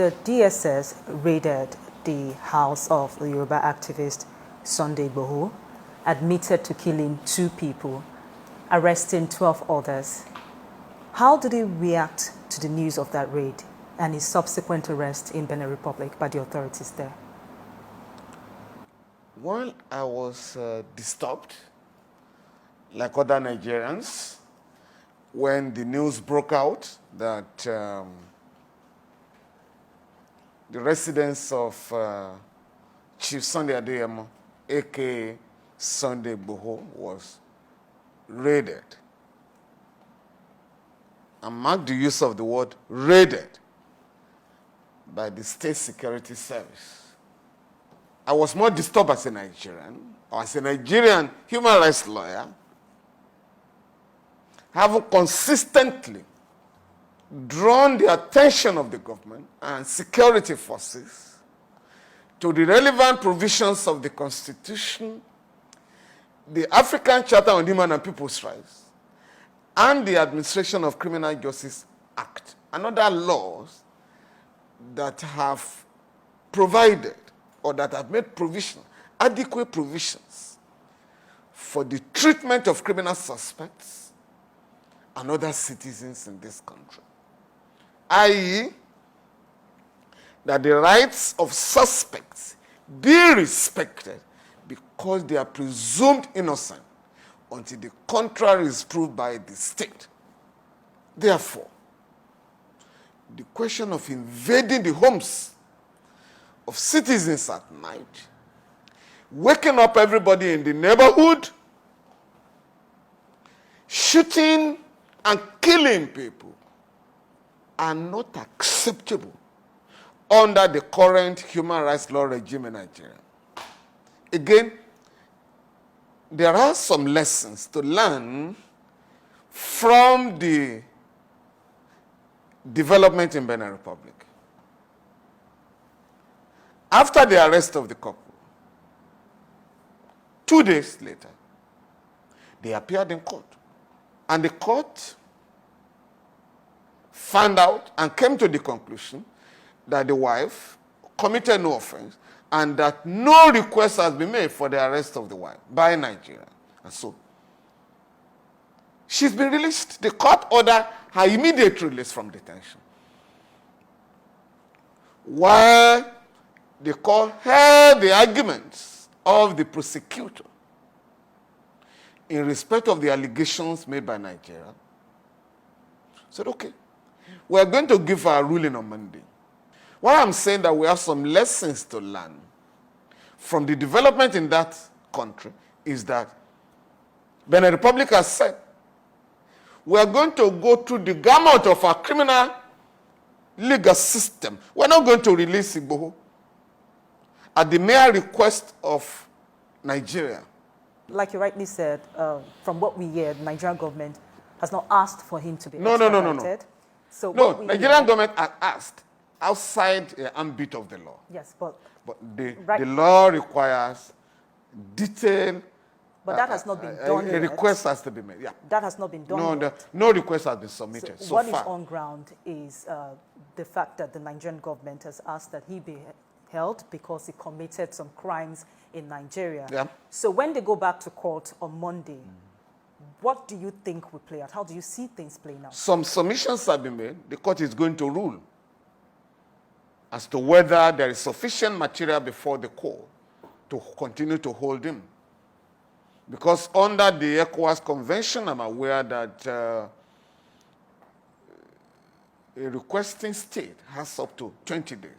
The DSS raided the house of the Yoruba activist Sunday Igboho, admitted to killing 2 people, arresting 12 others. How did he react to the news of that raid and his subsequent arrest in Benin Republic by the authorities there? Well, I was disturbed, like other Nigerians, when the news broke out that the residence of Chief Sunday Adeyemo, a.k.a. Sunday Igboho, was raided. And mark the use of the word raided by the State Security Service. I was more disturbed as a Nigerian, or as a Nigerian human rights lawyer, having consistently drawn the attention of the government and security forces to the relevant provisions of the Constitution, the African Charter on Human and People's Rights, and the Administration of Criminal Justice Act, and other laws that have provided or that have made provision, adequate provisions for the treatment of criminal suspects and other citizens in this country. i.e., that the rights of suspects be respected because they are presumed innocent until the contrary is proved by the state. Therefore, the question of invading the homes of citizens at night, waking up everybody in the neighborhood, shooting and killing people are not acceptable under the current human rights law regime in Nigeria. Again, there are some lessons to learn from the development in Benin Republic. After the arrest of the couple, 2 days later, they appeared in court. And the court found out and came to the conclusion that the wife committed no offense and that no request has been made for the arrest of the wife by Nigeria. And so, she's been released. The court ordered her immediate release from detention. While the court heard the arguments of the prosecutor in respect of the allegations made by Nigeria, said, okay, we're going to give her a ruling on Monday. Why I'm saying that we have some lessons to learn from the development in that country is that Benin Republic has said, we are going to go through the gamut of our criminal legal system. We're not going to release Igboho at the mere request of Nigeria. Like you rightly said, from what we hear, the Nigerian government has not asked for him to be No. extradited. So no, Nigerian government has asked outside the ambit of the law. Yes, but the law requires detailed. But that has not been done yet. A request has to be made. Yeah. That has not been done yet. No request has been submitted so what far. What is on ground is the fact that the Nigerian government has asked that he be held because he committed some crimes in Nigeria. Yeah. So when they go back to court on Monday, what do you think will play out? How do you see things playing out? Some submissions have been made. The court is going to rule as to whether there is sufficient material before the court to continue to hold him. Because under the ECOWAS Convention, I'm aware that a requesting state has up to 20 days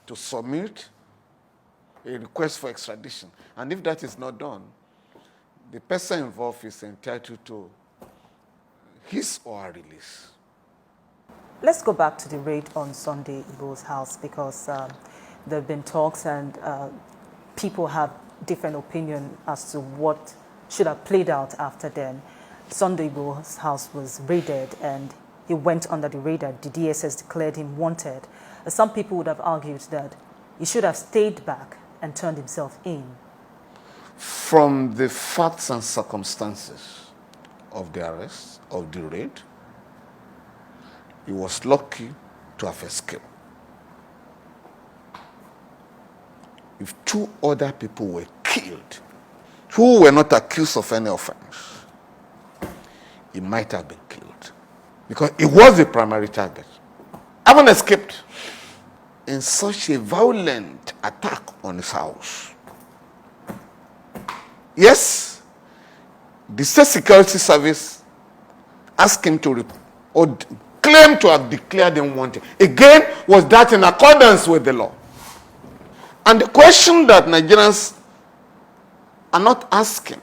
to submit a request for extradition. And if that is not done, the person involved is entitled to his or her release. Let's go back to the raid on Sunday Igboho's house because there have been talks and people have different opinion as to what should have played out after then. Sunday Igboho's house was raided and he went under the radar. The DSS declared him wanted. Some people would have argued that he should have stayed back and turned himself in. From the facts and circumstances of the arrest, of the raid, he was lucky to have escaped. if 2 other people were killed who were not accused of any offense, he might have been killed because he was the primary target. Haven't escaped in such a violent attack on his house. Yes, the State Security Service asked him to or claimed to have declared him wanted. Again, was that in accordance with the law? And the question that Nigerians are not asking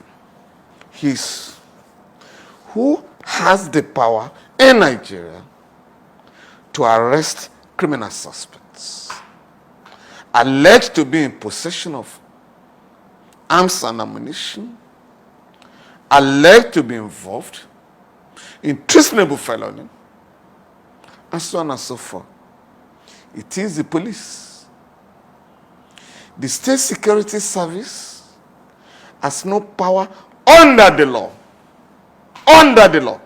is, who has the power in Nigeria to arrest criminal suspects alleged to be in possession of arms and ammunition, alleged to be involved in treasonable felony, and so on and so forth? It is the police. The State Security Service has no power under the law. Under the law.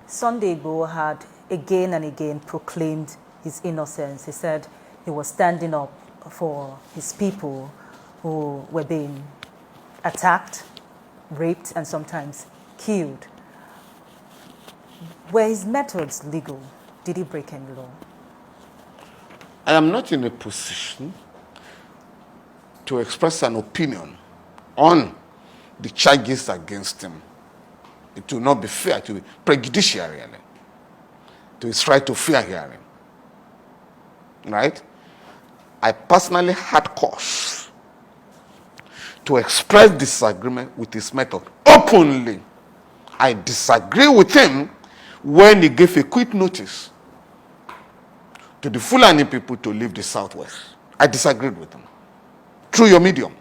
Sunday Igboho had again and again proclaimed his innocence. He said he was standing up for his people who were being attacked, raped, and sometimes killed. Were his methods legal? Did he break any law? I am not in a position to express an opinion on the charges against him. It will not be fair, to be prejudicial, really, to his right to fair hearing. Right? I personally had cause to express disagreement with his method openly. I disagree with him when he gave a quick notice to the Fulani people to leave the Southwest. I disagreed with him through your medium.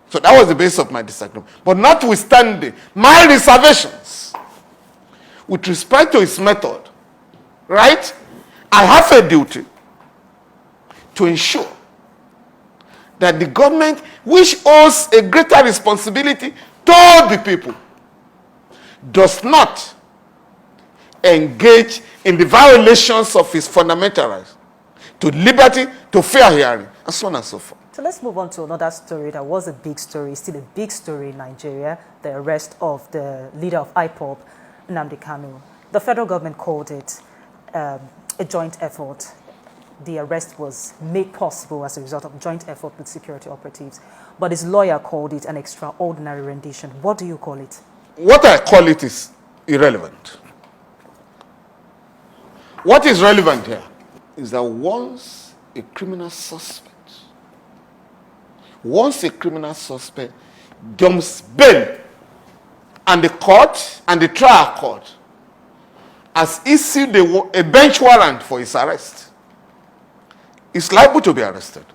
So that was the basis of my disagreement. But notwithstanding my reservations with respect to his method, right, I have a duty to ensure that the government, which owes a greater responsibility to the people, does not engage in the violations of his fundamental rights to liberty, to fair hearing, and so on and so forth. So let's move on to another story that was a big story, still a big story in Nigeria, the arrest of the leader of IPOB, Nnamdi Kanu. The federal government called it a joint effort. The arrest was made possible as a result of joint effort with security operatives, but his lawyer called it an extraordinary rendition. What do you call it? What I call it is irrelevant. What is relevant here is that once a criminal suspect jumps bail and the court and the trial court has issued a bench warrant for his arrest, is liable to be arrested.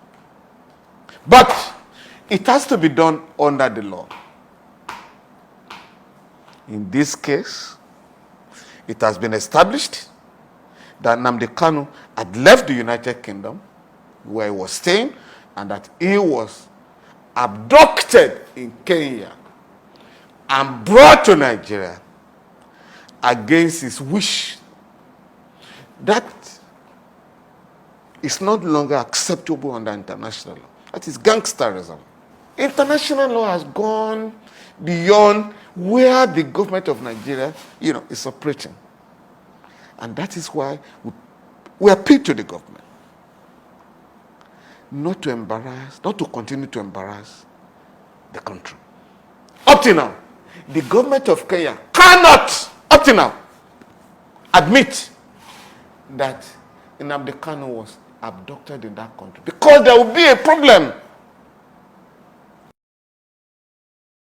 But it has to be done under the law. In this case, it has been established that Nnamdi Kanu had left the United Kingdom, where he was staying, and that he was abducted in Kenya and brought to Nigeria against his wish. That is not longer acceptable under international law. That is gangsterism. International law has gone beyond where the government of Nigeria, is operating. And that is why we appeal to the government not to continue to embarrass the country. Up to now, the government of Kenya cannot, up to now, admit that Nnamdi Kanu was abducted in that country, because there will be a problem